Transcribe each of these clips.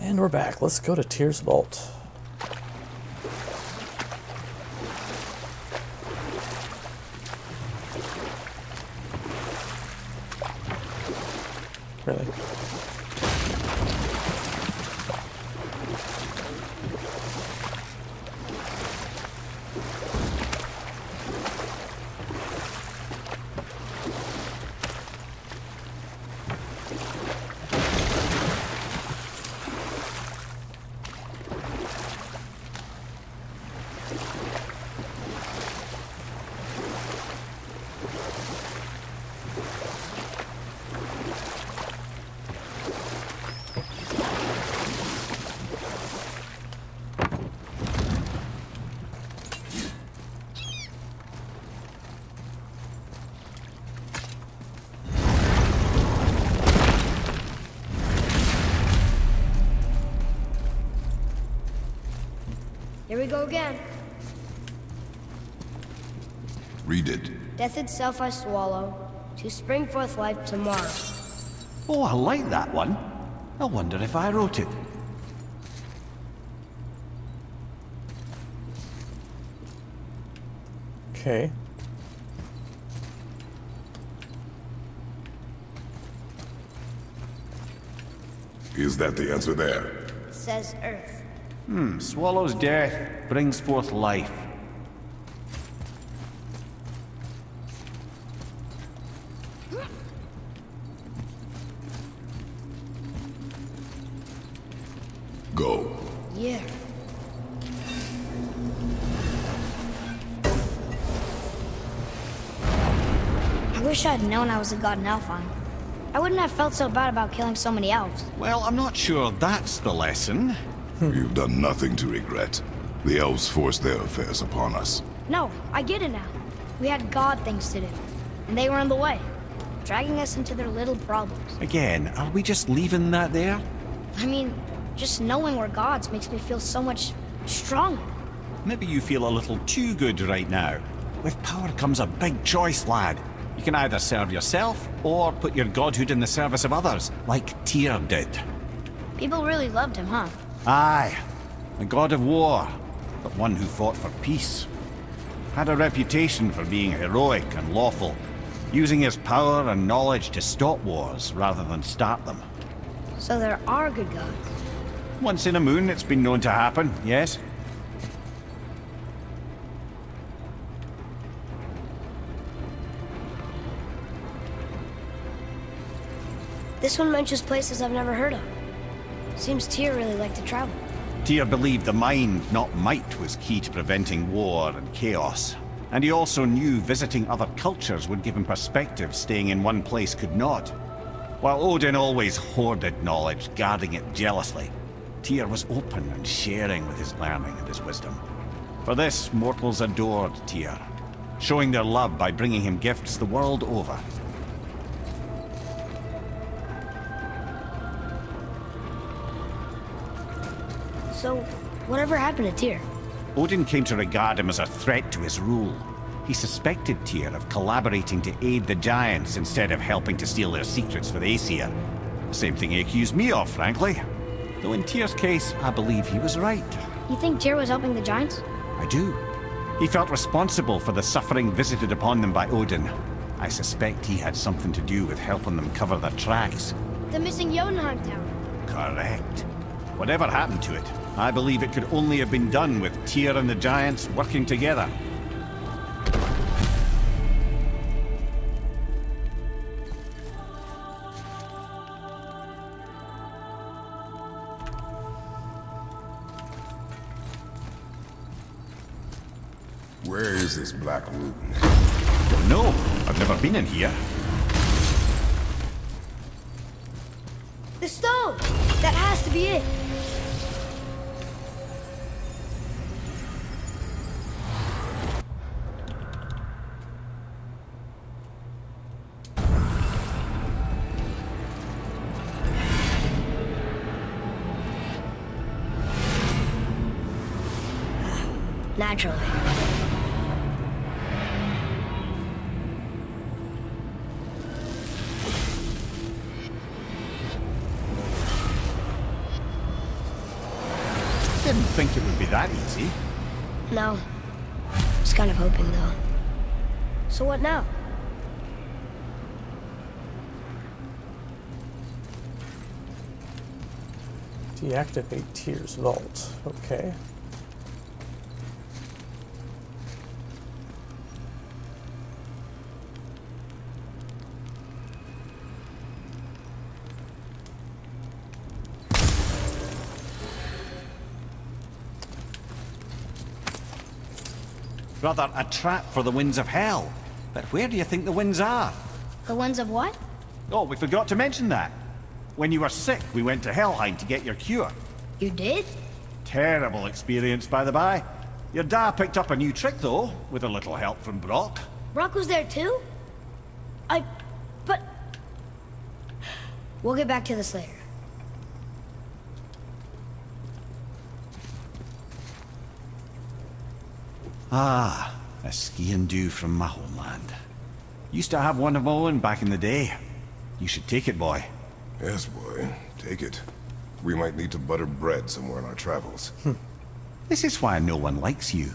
And we're back. Let's go to Tyr's Vault. Really? Here we go again. Read it. Death itself I swallow, to spring forth life tomorrow. Oh, I like that one. I wonder if I wrote it. Okay. Is that the answer there? It says Earth. Swallows death, brings forth life. Go. Yeah. I wish I'd known I was a god in Alfheim. I wouldn't have felt so bad about killing so many elves. Well, I'm not sure that's the lesson. You've done nothing to regret. The elves forced their affairs upon us. No, I get it now. We had god things to do, and they were in the way, dragging us into their little problems. Again, are we just leaving that there? I mean, just knowing we're gods makes me feel so much stronger. Maybe you feel a little too good right now. With power comes a big choice, lad. You can either serve yourself, or put your godhood in the service of others, like Tyr did. People really loved him, huh? Aye, a god of war, but one who fought for peace. Had a reputation for being heroic and lawful, using his power and knowledge to stop wars rather than start them. So there are good gods. Once in a moon, it's been known to happen, yes? This one mentions places I've never heard of. Seems Tyr really liked to travel. Tyr believed the mind, not might, was key to preventing war and chaos. And he also knew visiting other cultures would give him perspective staying in one place could not. While Odin always hoarded knowledge, guarding it jealously, Tyr was open and sharing with his learning and his wisdom. For this, mortals adored Tyr, showing their love by bringing him gifts the world over. So, whatever happened to Tyr? Odin came to regard him as a threat to his rule. He suspected Tyr of collaborating to aid the Giants instead of helping to steal their secrets for the Aesir. Same thing he accused me of, frankly. Though in Tyr's case, I believe he was right. You think Tyr was helping the Giants? I do. He felt responsible for the suffering visited upon them by Odin. I suspect he had something to do with helping them cover their tracks. The missing Jotunheim tower. Correct. Whatever happened to it, I believe it could only have been done with Tyr and the Giants working together. Where is this black room? No, I've never been in here. The stone! That has to be it! Naturally. Didn't think it would be that easy. No. Was kind of hoping, though. So what now? Deactivate Tears Vault. Okay. Rather, a trap for the winds of hell. But where do you think the winds are? The ones of what? Oh, we forgot to mention that. When you were sick, we went to Helheim to get your cure. You did? Terrible experience, by the by. Your dad picked up a new trick, though, with a little help from Brock. Brock was there too? But... We'll get back to this later. Ah, a skiing do from my homeland. Used to have one of my own back in the day. You should take it, boy. Yes, boy. Take it. We might need to butter bread somewhere in our travels. This is why no one likes you.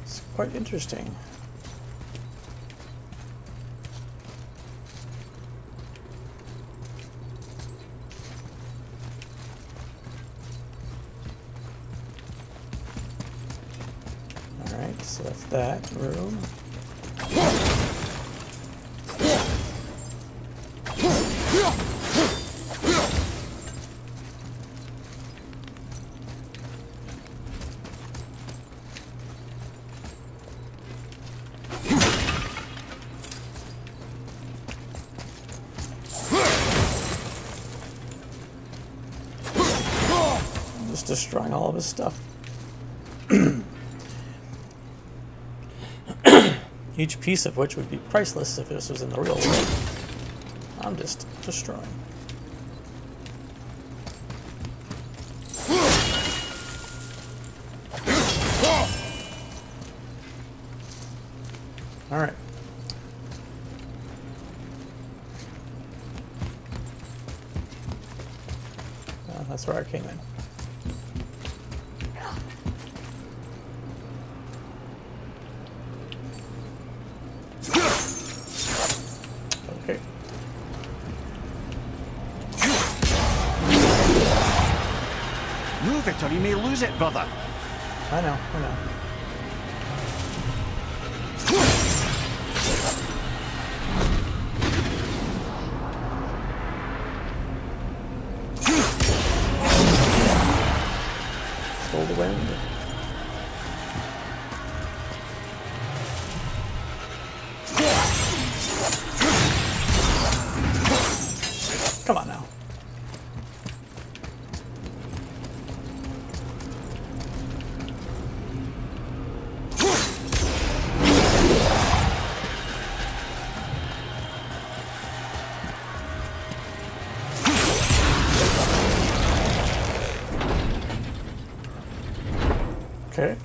It's quite interesting. Alright, so that's that room. Just destroying all of his stuff. Each piece of which would be priceless if this was in the real world. I'm just destroying. Alright. That's where I came in. Okay. Move it or you may lose it, brother. I know, I know. Stole the wind. Come on now. Okay.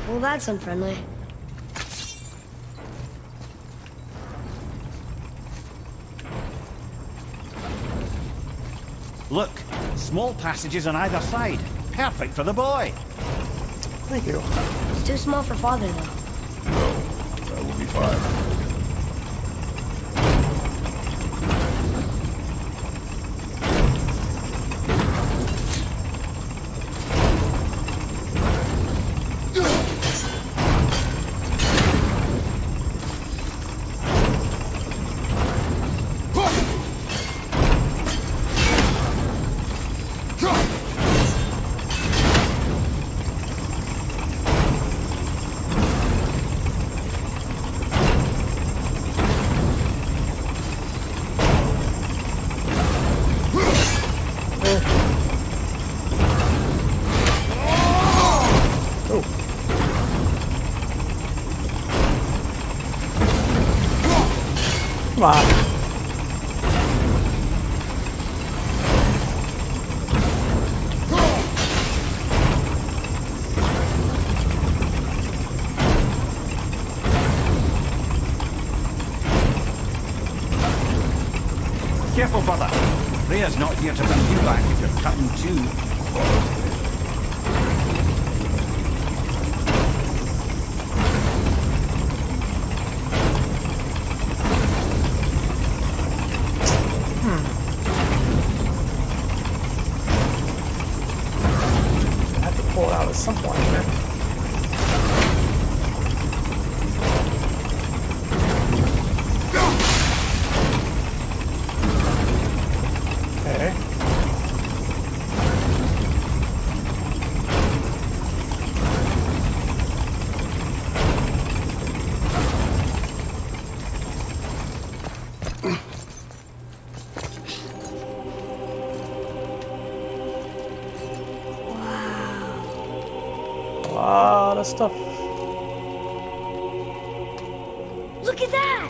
Well, that's unfriendly. Look, small passages on either side. Perfect for the boy. Thank you. It's too small for Father, though. No, that will be fine. careful, brother. Rhea's not here to bring you back if you're cut in two. I have to pull it out at some point here. Okay. A lot of stuff. Look at that!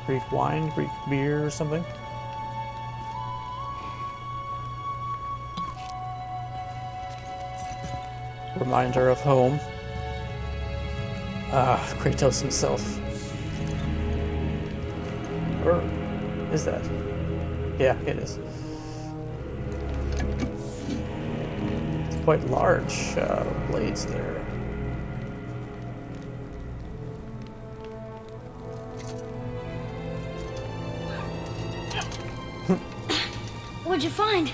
Greek wine, Greek beer or something. Reminder of home. Kratos himself. Or is that? Yeah, it is. It's quite large blades there. What'd you find?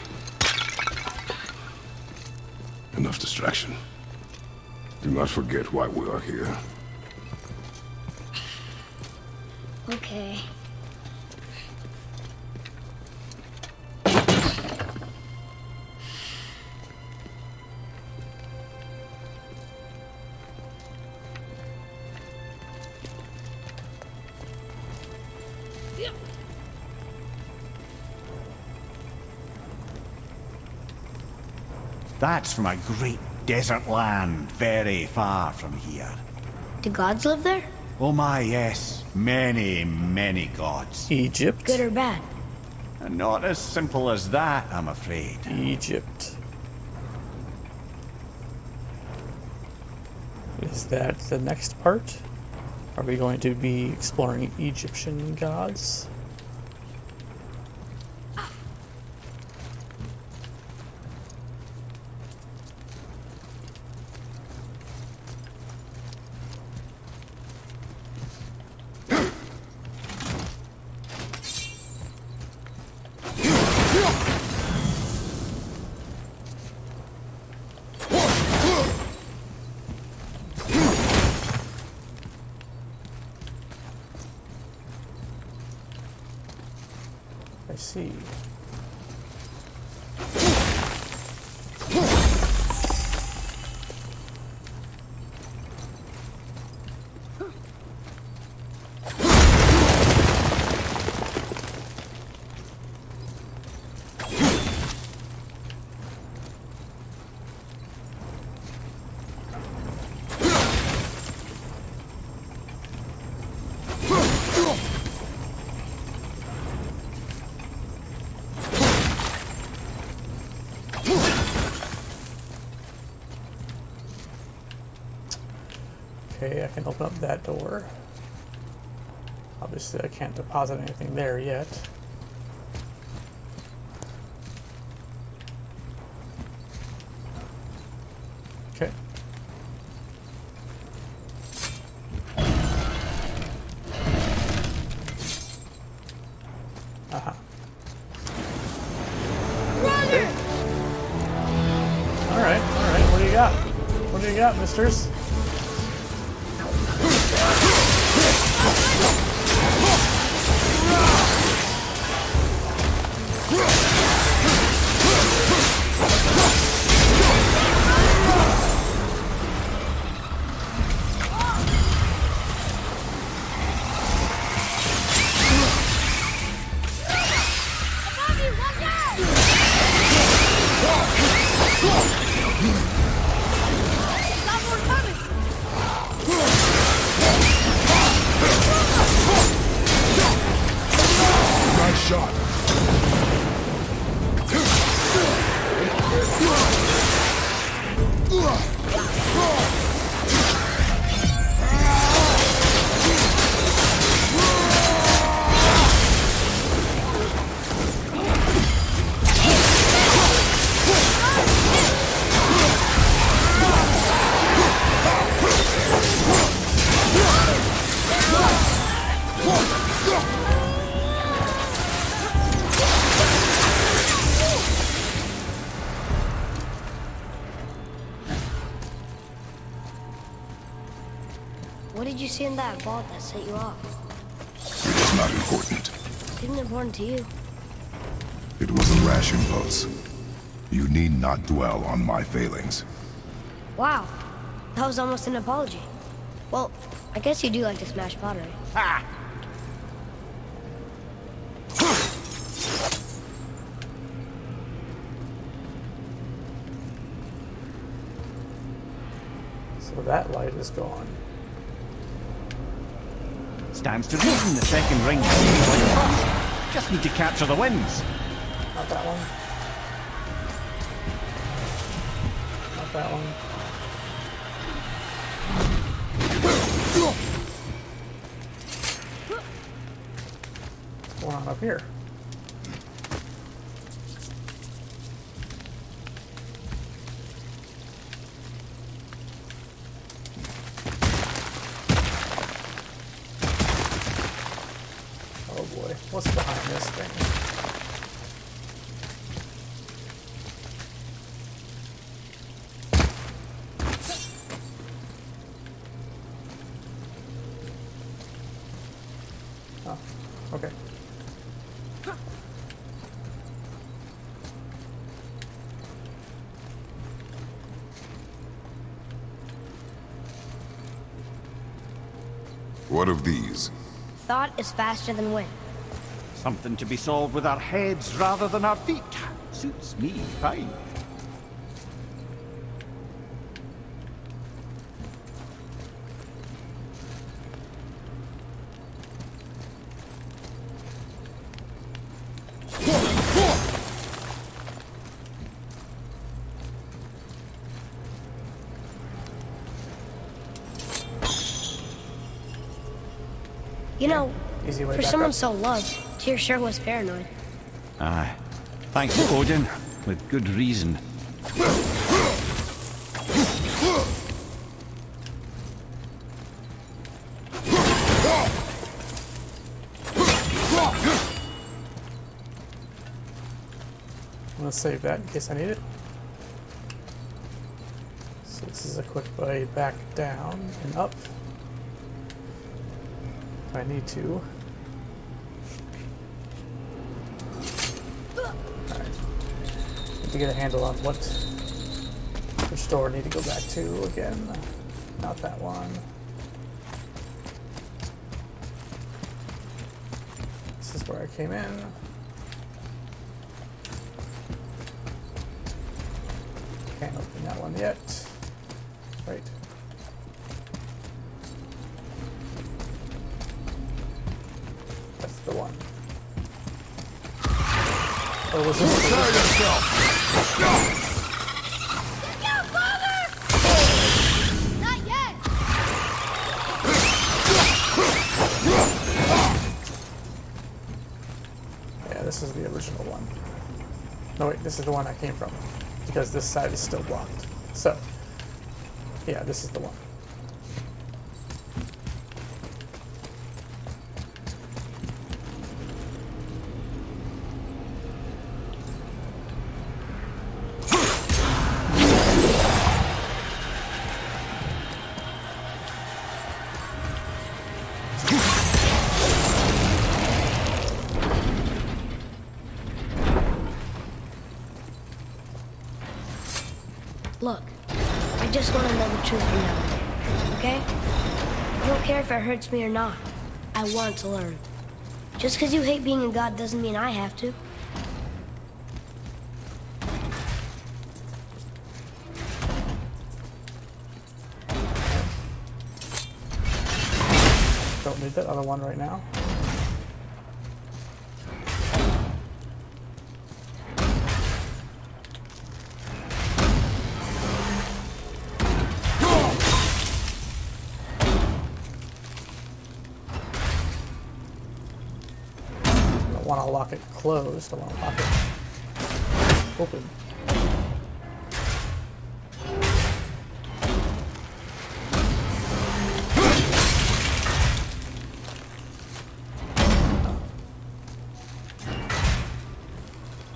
Enough distraction. Do not forget why we are here. Okay. That's from a great desert land, very far from here. Do gods live there? Oh my, yes. Many, many gods. Egypt. Good or bad? And not as simple as that, I'm afraid. Egypt. Is that the next part? Are we going to be exploring Egyptian gods? I see. Okay, I can open up that door. Obviously, I can't deposit anything there yet. Okay. Uh-huh. Okay. Alright, what do you got? What do you got, misters? did you see in that vault that set you off? It is not important. Seemed important to you. It was a rash impulse. You need not dwell on my failings. Wow. That was almost an apology. Well, I guess you do like to smash pottery. Ha! So that light is gone. Stands to reason the second ring should be like the first. Just need to capture the winds. Not that one. Not that one. What's going on up here? Oh boy, what's behind this thing? Oh, okay. What of these? Thought is faster than wind. Something to be solved with our heads rather than our feet. Suits me fine. You know, Easy way for back someone up. so loved, Tyr sure was paranoid. Aye. Thanks to Odin, with good reason. I'm gonna save that in case I need it. So this is a quick way back down and up. If I need to. Alright. Need to get a handle on which door I need to go back to again. Not that one. This is where I came in. Can't open that one yet. Right. That's the one. Or was this the Not yet! Yeah, this is the original one. No wait, this is the one I came from. Because this side is still blocked. So, yeah, this is the one. Look, I just want to know the truth from now on, okay? I don't care if it hurts me or not. I want to learn. Just because you hate being a god doesn't mean I have to. Don't need that other one right now. I want to lock it closed. I want to lock it open.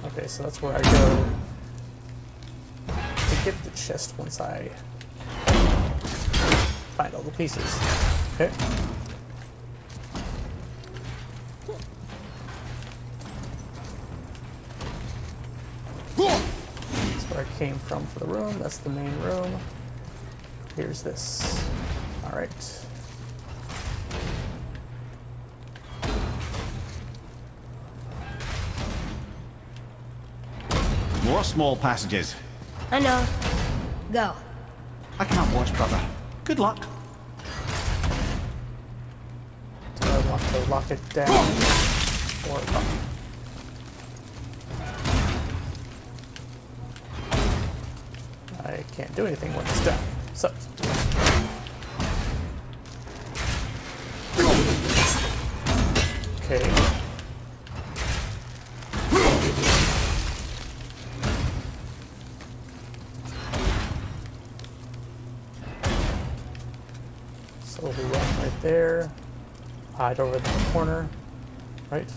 Okay, so that's where I go to get the chest once I find all the pieces. Okay. That's where I came from for the room. That's the main room. Here's this. All right. More small passages. I know. Go. I can't watch, brother. Good luck. Do I want to lock it down or up? I can't do anything when it's down. So. Okay. So we run right there, hide over in the corner, right?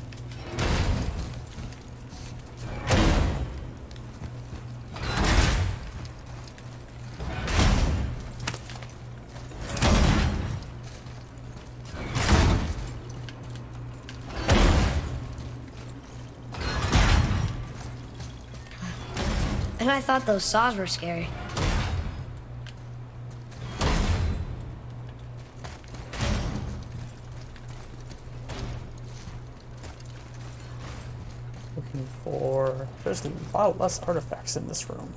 And I thought those saws were scary. Looking for... There's a lot less artifacts in this room.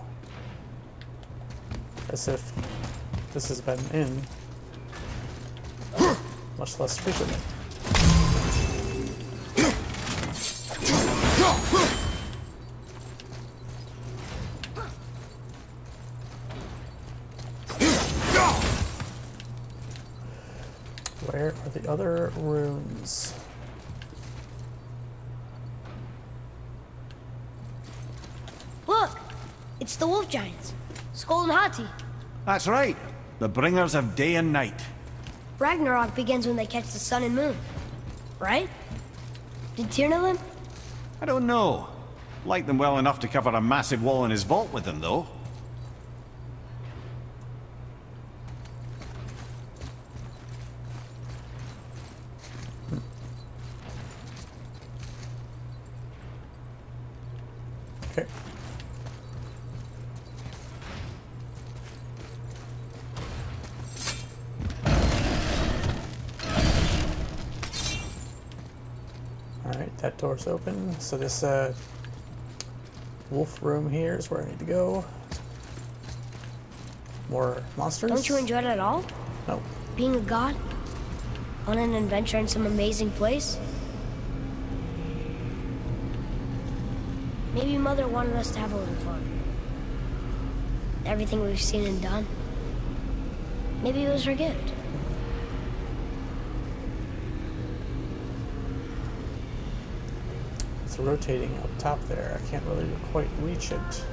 As if this has been in much less frequently. Where are the other rooms? Look! It's the wolf giants. Skull and Hati. That's right. The bringers of day and night. Ragnarok begins when they catch the sun and moon. Right? Did Tyr know them? I don't know. Like them well enough to cover a massive wall in his vault with them, though. Okay. Alright, that door's open. So this wolf room here is where I need to go. More monsters? Don't you enjoy it at all? No. Being a god? On an adventure in some amazing place? Maybe Mother wanted us to have a little fun. Everything we've seen and done. Maybe it was her gift. It's rotating up top there. I can't really quite reach it.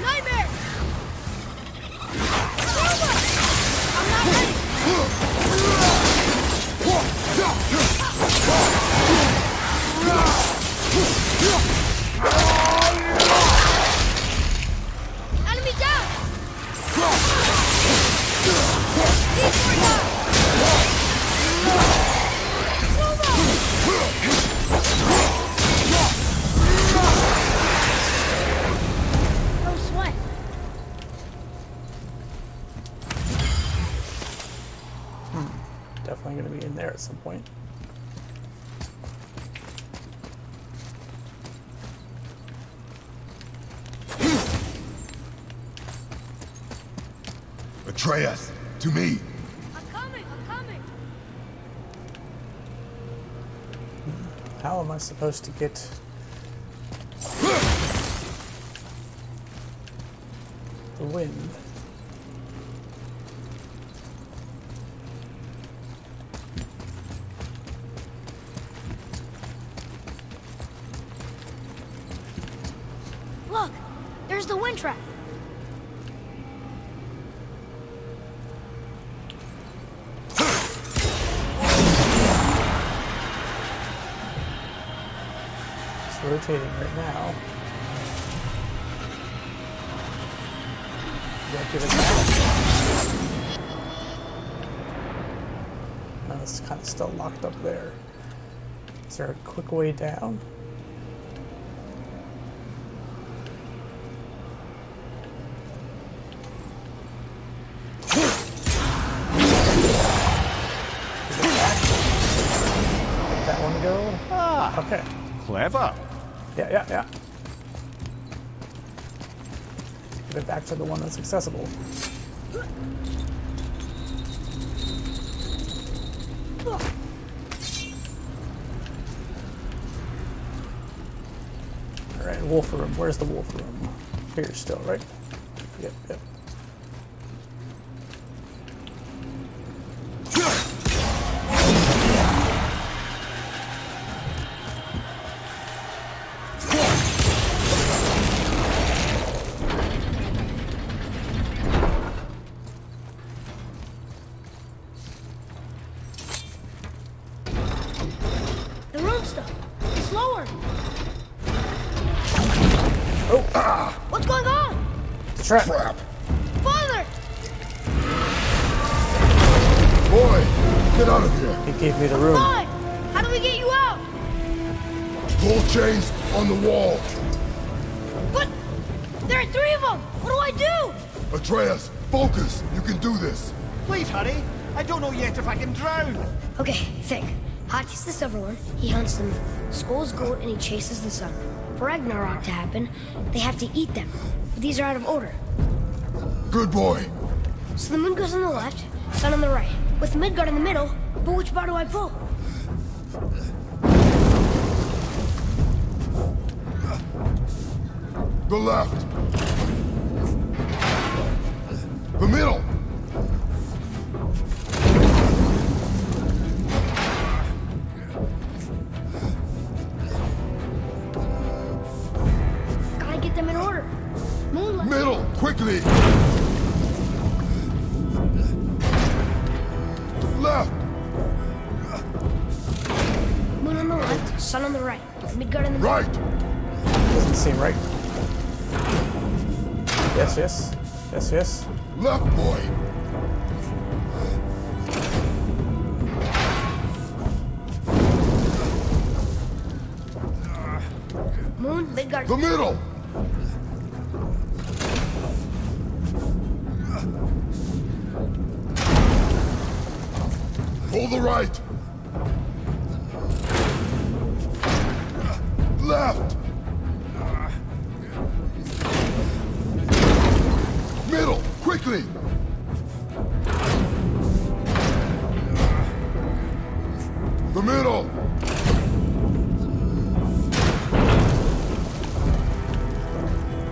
Nightmare! I'm not ready! Enemy down! No sweat. Definitely going to be in there at some point. Atreus, to me. I'm coming, I'm coming. How am I supposed to get... the wind? Look, there's the wind trap. rotating right now. Don't give it back. No, it's kind of still locked up there. Is there a quick way down? Let that one go. Ah, Okay. clever. Yeah. Get it back to the one that's accessible. Alright, wolf room. Where's the wolf room? Here still, right? Yep. The room stuff. Slower. Oh! What's going on? Trap! Father! Boy, get out of here. He gave me the room. Fine! How do we get you out? Pull chains on the wall. But there are 3 of them! What do I do? Atreus, focus. You can do this. Please hurry. I don't know yet if I can drown. Okay, think. Hati's the silver one. He hunts them. Skull's goat and he chases the sun. For Ragnarok to happen, they have to eat them. But these are out of order. Good boy. So the moon goes on the left, sun on the right. With Midgard in the middle, but which bar do I pull? The left. The middle. Gotta get them in order. Moonlight. Middle, quickly. Left. Moon on the left, sun on the right. Midgard in the middle. Right. Doesn't seem right. Yes. Left, boy. Moon, Midgard. The middle. Pull the right. Left. Middle, quickly. The middle.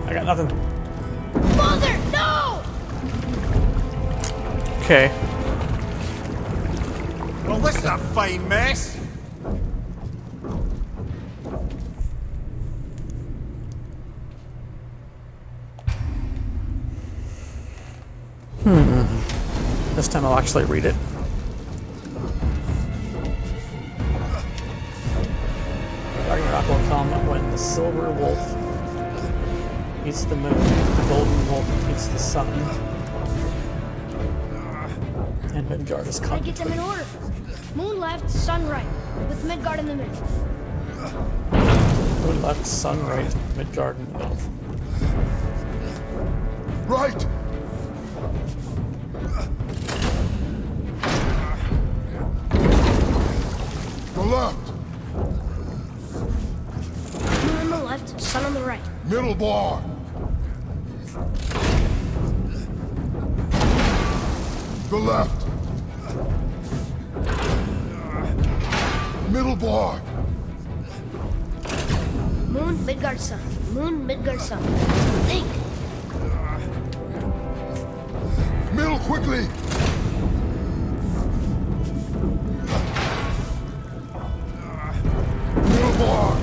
I got nothing. Father, no! Okay. Well, this is a fine mess. This time I'll actually read it. Ragnarok will come when the silver wolf eats the moon, the golden wolf eats the sun, and Midgard is Gotta coming. get them in order. Moon left, sun right. With Midgard in the middle. Moon left, sun right, Midgard in the middle. Right. The left. Moon on the left, sun on the right. Middle bar. The left. Middle bar. Moon, Midgard, sun. Moon, Midgard, sun. Think. Middle, quickly. Middle bar.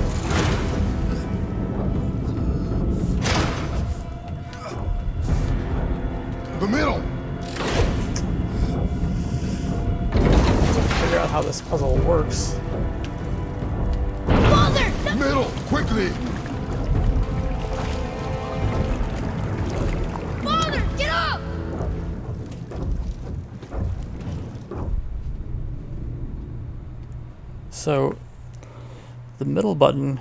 The middle. Figure out how this puzzle works. Father! No! Middle, quickly! Father, get up! So the middle button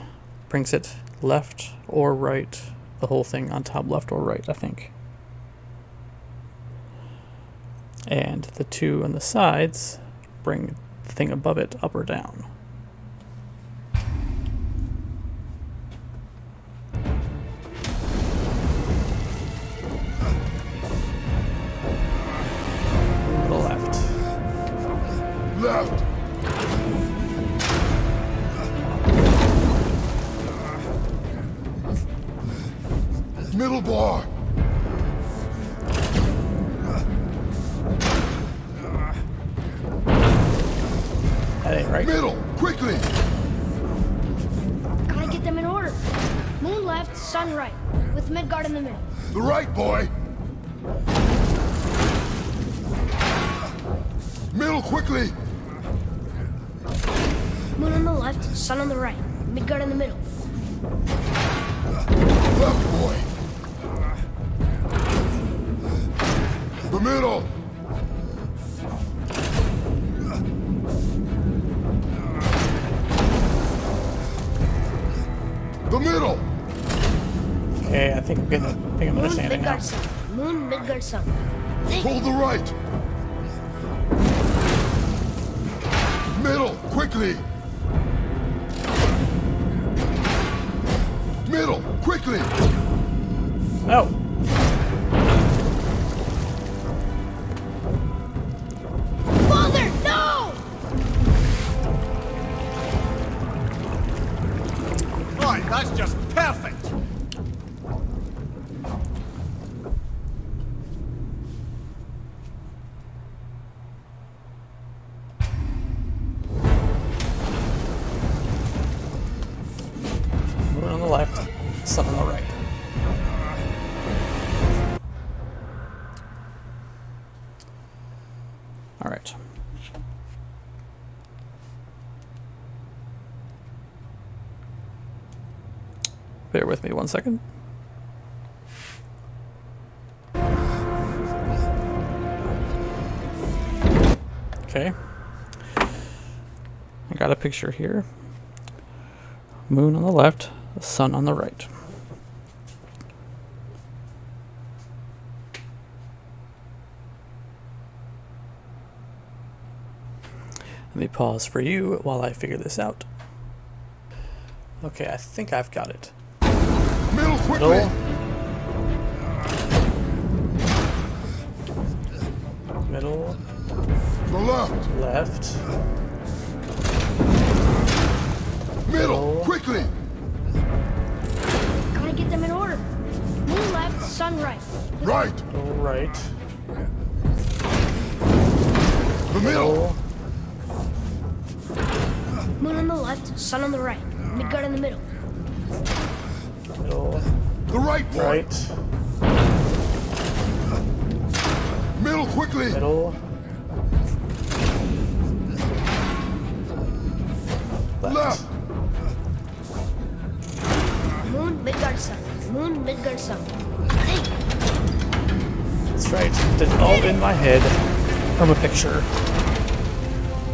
brings it left or right, the whole thing on top left or right, I think. And the two on the sides bring the thing above it up or down. Middle left. Left! Middle bar! That ain't right. Middle, quickly! Gotta get them in order. Moon left, sun right, with Midgard in the middle. The right, boy! Middle, quickly! Moon on the left, sun on the right, Midgard in the middle. Left, boy! The middle! The middle! Okay, I think I'm Moon, understanding now. Midgard, sun. Moon, Midgard, sun. Think. Pull the right! Middle, quickly! Middle, quickly! No. Father, no! Right, that's just perfect! Moon on the left, sun on the right. All right. Bear with me 1 second. Okay. I got a picture here. Moon on the left, sun on the right. Let me pause for you while I figure this out. Okay, I think I've got it. Middle, quickly! Middle, The left! left, Middle, quickly! Gotta get them in order. Moon left, sun right. Right! middle, right, The middle! Moon on the left, sun on the right, Midgard in the middle. middle, The right, boy! right, Middle, quickly! middle, Left! Moon, Midgard, sun. Moon, Midgard, sun. Think. That's right. Did it all in my head from a picture.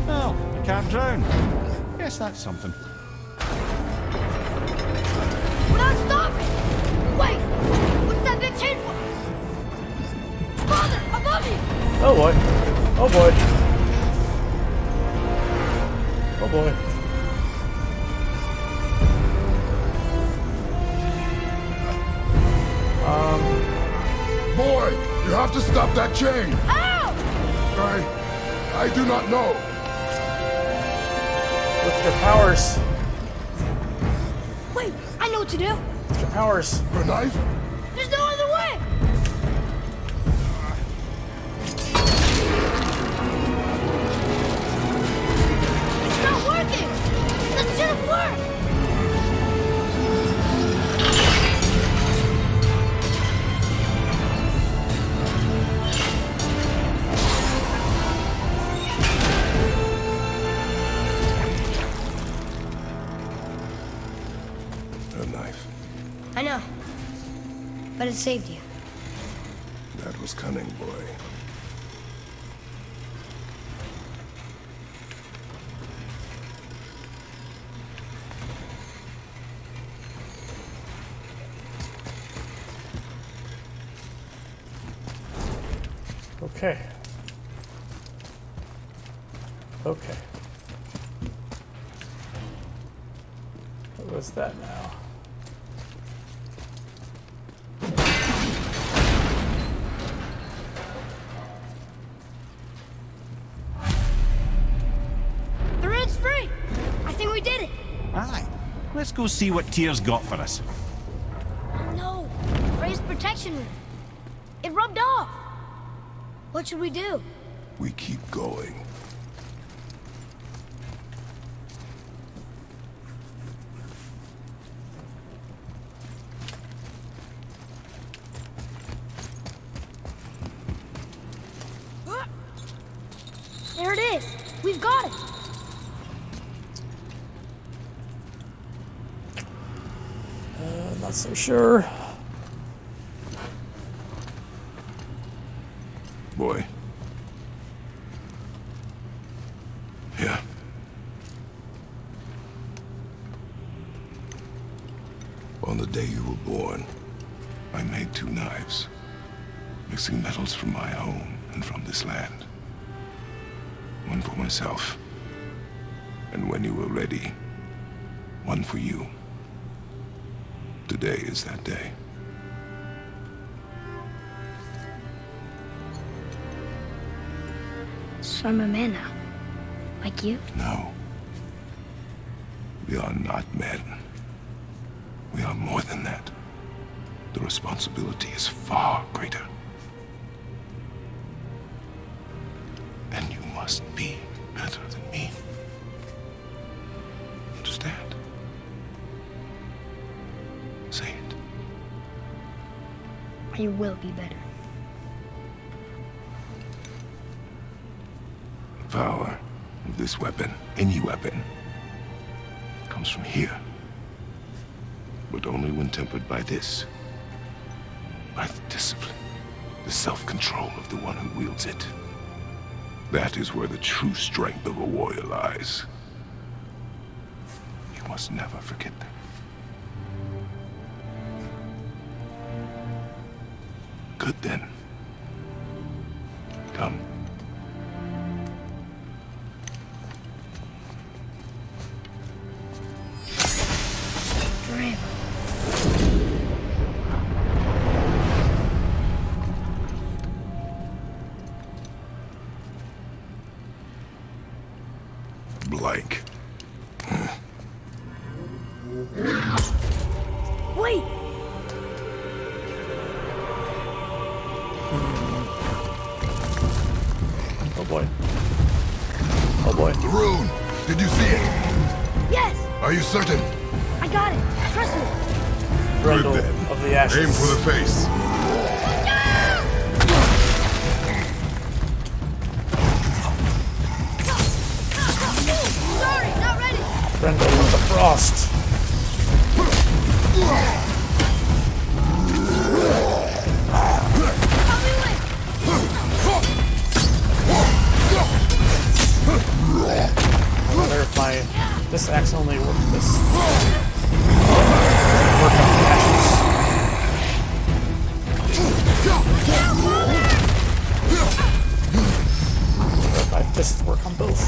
Well, you can't drown. Guess that's something. We're not stopping! Wait! What's that big chain for? Father, above you! Oh boy. Oh boy. Oh boy. Boy, you have to stop that chain! Ow! I do not know. With your powers. Wait, I know what to do. With your powers. Your knife? There's no other way! It's not working! That should have worked! a knife. I know. But it saved you. That was cunning, boy. Okay. Okay. What was that now? The road's free! I think we did it! Aye. Let's go see what Tyr's got for us. No! Raised protection ring. It rubbed off! What should we do? We keep going. There it is! We've got it! Not so sure. Boy. Yeah. On the day you were born, I made 2 knives, mixing metals from my home and from this land. One for myself, and when you were ready, one for you. Today is that day. So I'm a man now. Like you? No. We are not men. We are more than that. The responsibility is far greater. And you must be better than me. Understand? Say it. You will be better. The power of this weapon, any weapon, comes from here. But only when tempered by this. By the discipline, the self-control of the one who wields it. That is where the true strength of a warrior lies. You must never forget that. Good then. Come. Forever. Blank. Wait! Oh boy. Oh boy. The rune! Did you see it? Yes! Are you certain? I got it! Trust me! Brundle Good then. of the Ashes. Aim for the face. Sorry, not ready! Brundle of the Frost. Help me win! I wonder if this axe only works this. Work on the ashes. Or if my fists work on both.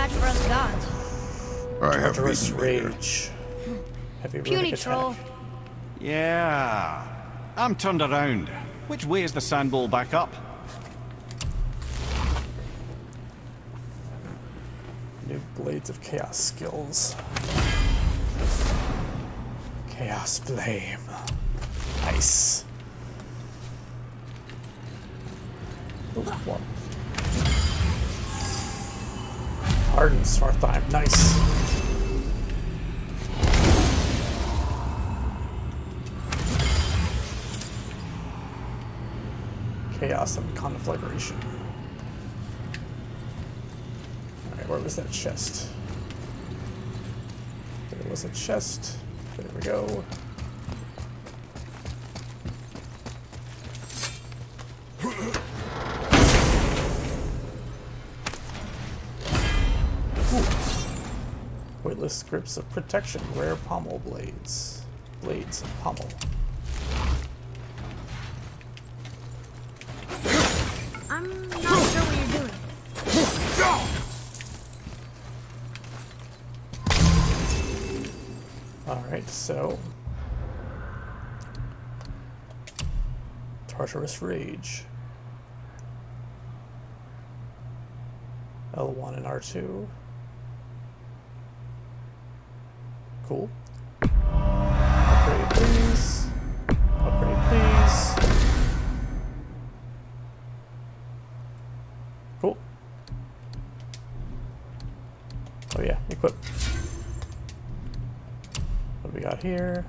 match for us gods. I have Torturous beaten Vader. Rage. Heavy Puny runic troll. attack. Yeah. I'm turned around. Which way is the sandbowl back up? New Blades of Chaos skills. Chaos Flame. Nice. Ooh, one. Hardened Svartheim. Nice. Chaos and Conflagration. Alright, where was that chest? There was a chest. There we go. Weightless grips of protection, rare pommel blades. Blades of pommel. I'm not sure what you're doing. Alright, so Torturous Rage. L1 and R2. Cool. Upgrade please. Upgrade please. Cool. Oh yeah, equip. What do we got here?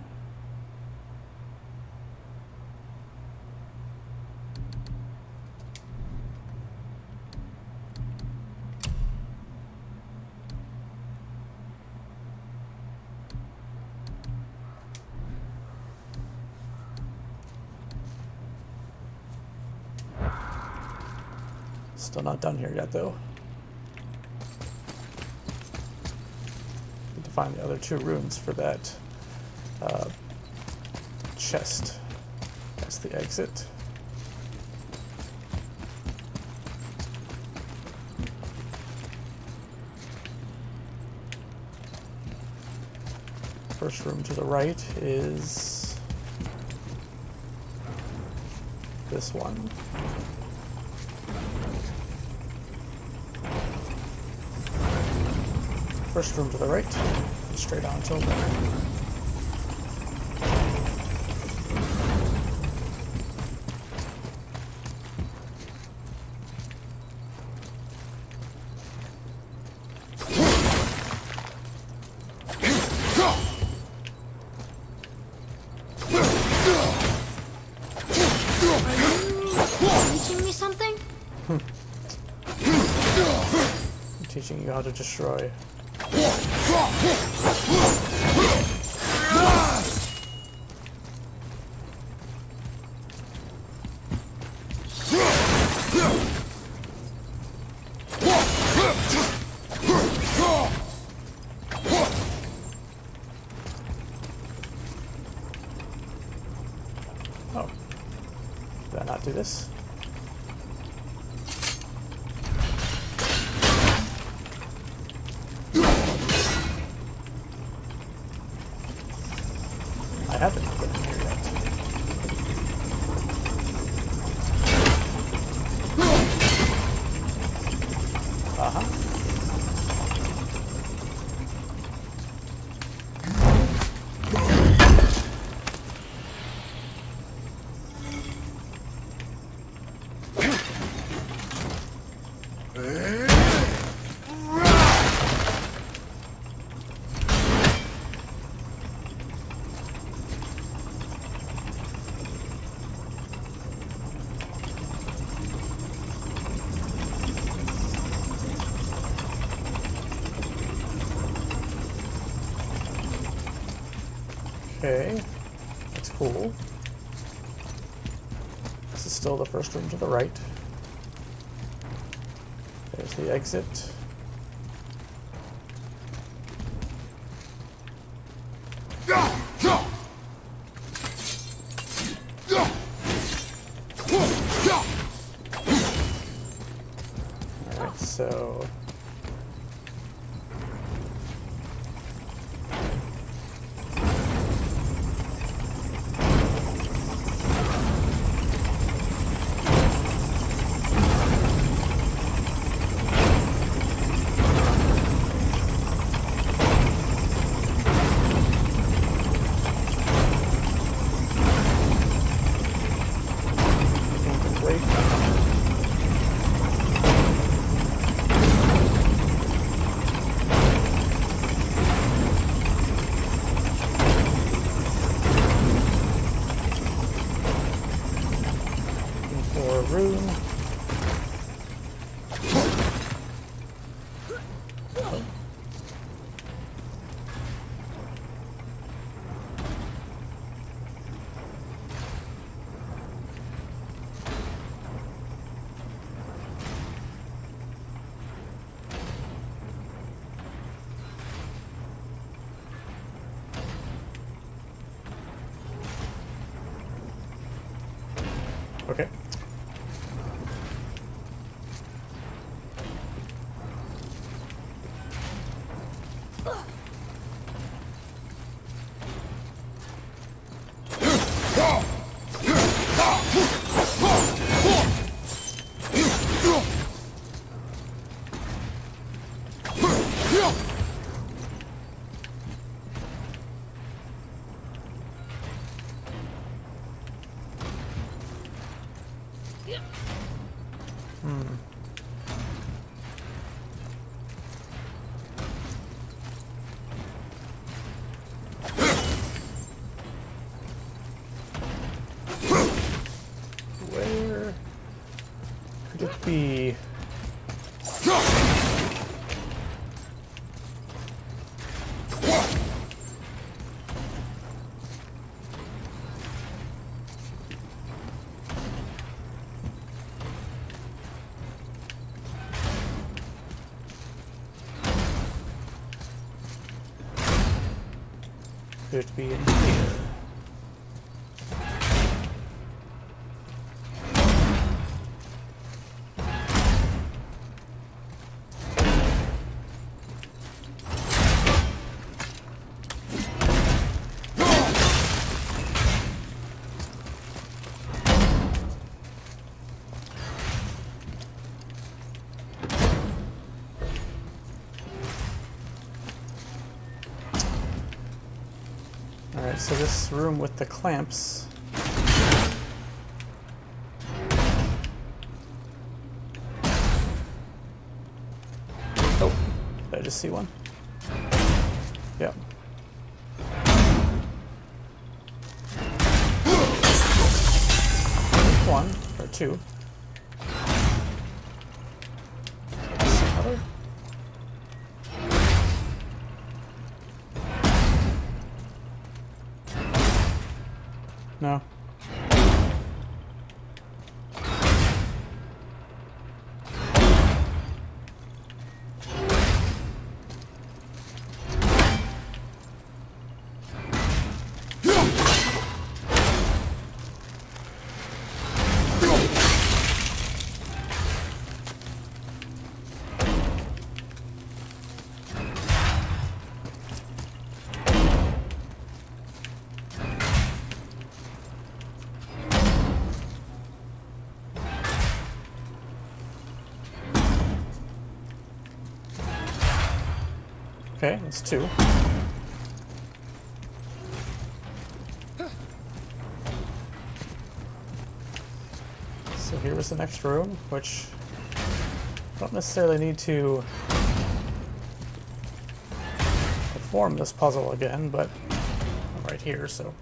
Still not done here yet, though. Need to find the other 2 rooms for that chest. That's the exit. First room to the right is this one. First room to the right, and straight on till there. Teaching me something? I'm teaching you how to destroy. Oh. Did I not do this? I haven't been in here yet. Uh-huh. Okay, that's cool. This is still the first room to the right. There's the exit. Alright, so Okay. Where could it be? Could it be in here? Alright, so this room with the clamps. Oh, did I just see one? Yep. One, or two. Another? No. Okay, that's two. So here was the next room, which I don't necessarily need to perform this puzzle again, but I'm right here, so.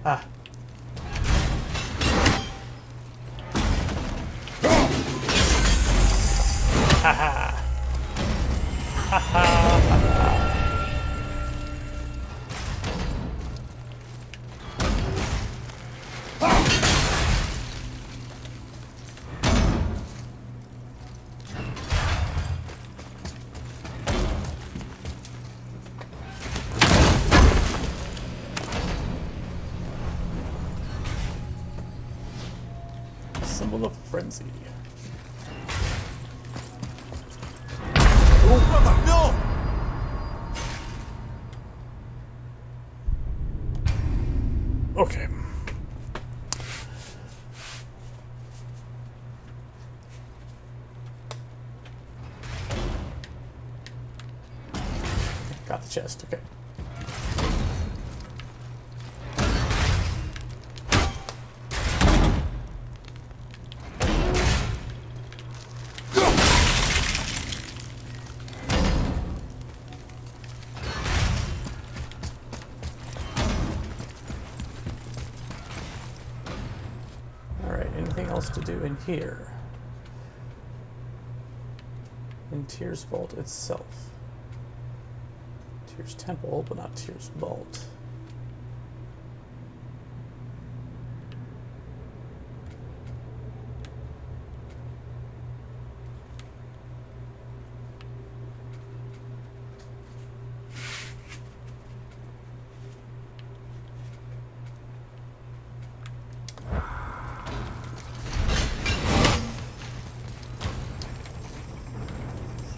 Ah. Haha. Symbol of frenzy. Oh, brother, no! Okay. Got the chest, okay. Alright, anything else to do in here? in Tyr's Vault itself. Tyr's Temple, but not Tyr's Vault.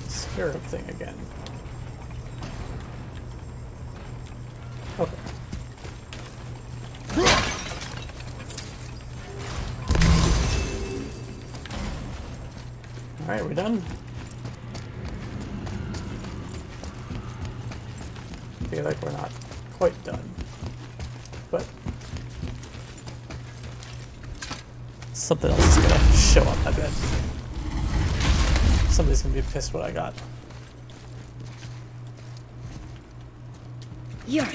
Scarab thing again. Okay. Alright, we done? Feel like we're not quite done. But something else is gonna show up, I bet. Somebody's gonna be pissed what I got. Yeah.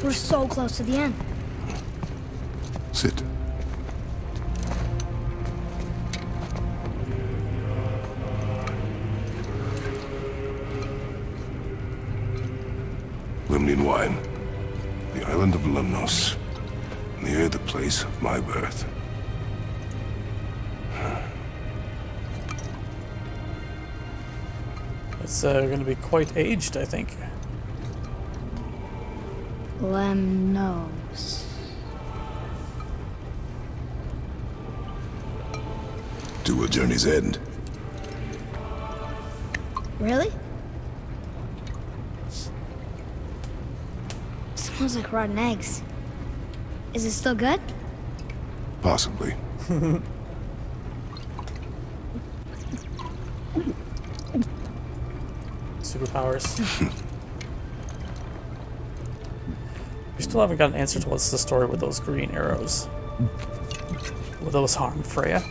We're so close to the end. Sit. Lemnian wine. The island of Lemnos. Near the place of my birth. It's gonna be quite aged, I think. Lemnos. To a journey's end. Really? Smells like rotten eggs. Is it still good? Possibly. Superpowers. We still haven't got an answer to what's the story with those green arrows. Will those harm Freya?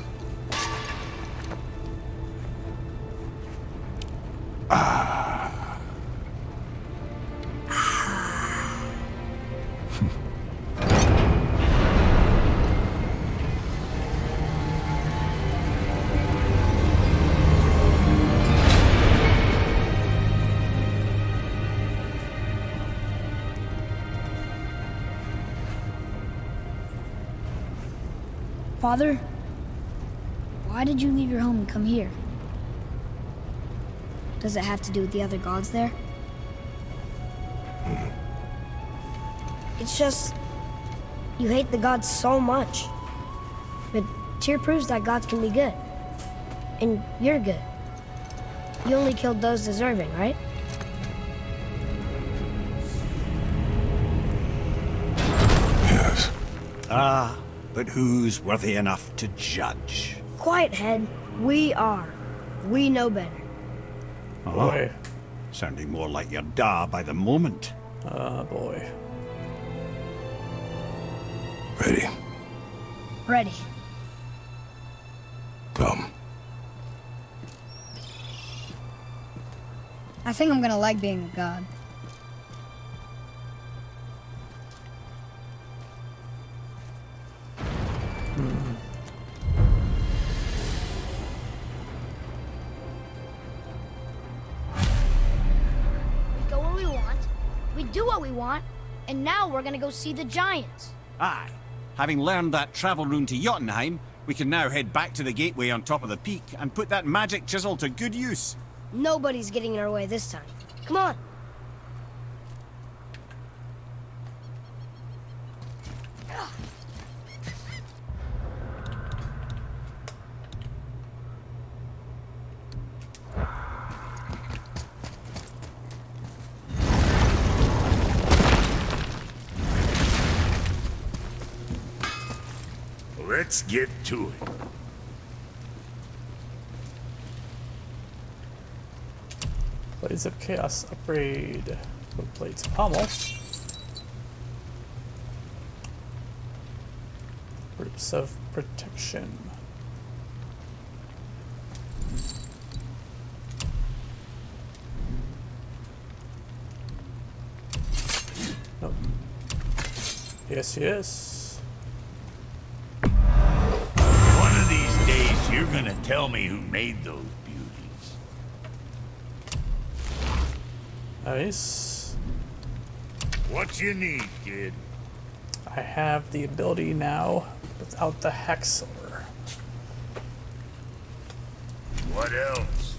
Father, why did you leave your home and come here? Does it have to do with the other gods there? It's just, you hate the gods so much. But Tyr proves that gods can be good. And you're good. You only killed those deserving, right? Yes. Ah, but who's worthy enough to judge? Quiet, head. We are. We know better. Boy. Sounding more like your da by the moment. Boy. Ready. Ready. Come. I think I'm gonna like being a god. We go where we want, we do what we want, and now we're gonna go see the giants. Aye. Having learned that travel rune to Jotunheim, we can now head back to the gateway on top of the peak and put that magic chisel to good use. Nobody's getting in our way this time. Come on. Let's get to it. Blades of Chaos upgrade. With Blades Pommel. Groups of Protection. Yes, yes. One of these days, you're gonna tell me who made those beauties. Nice. What you need, kid? I have the ability now without the Hexor. What else?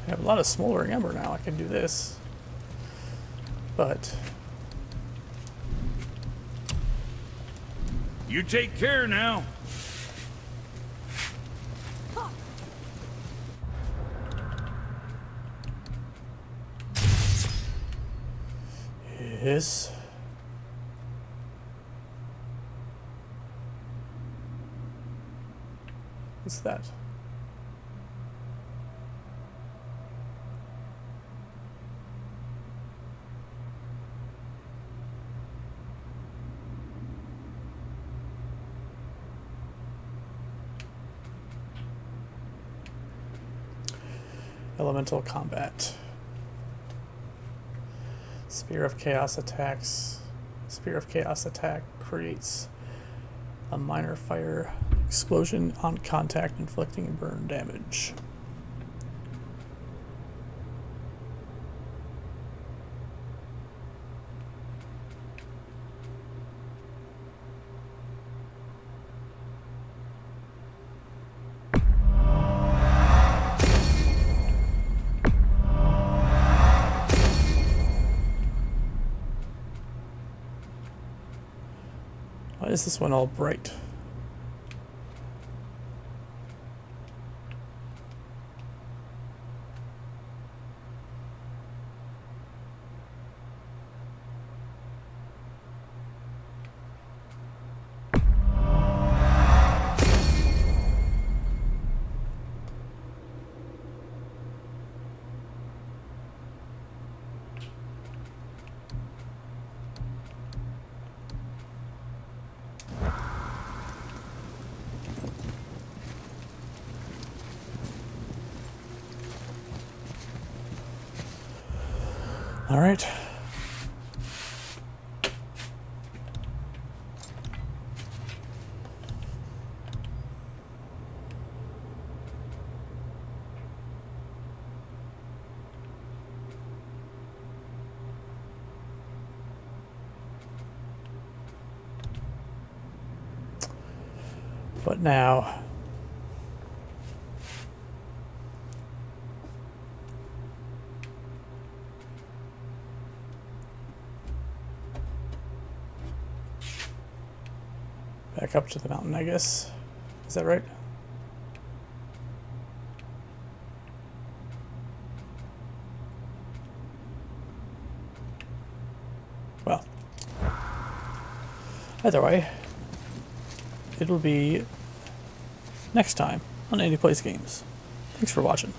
I have a lot of smoldering ember now. I can do this. But You take care now. yes. What's that? Elemental combat. Spear of Chaos attacks. Spear of Chaos attack creates a minor fire explosion on contact, inflicting burn damage. Why is this one all bright? All right. But now, back up to the mountain, I guess. Is that right? Well, either way, it'll be next time on Andy Plays Games. Thanks for watching.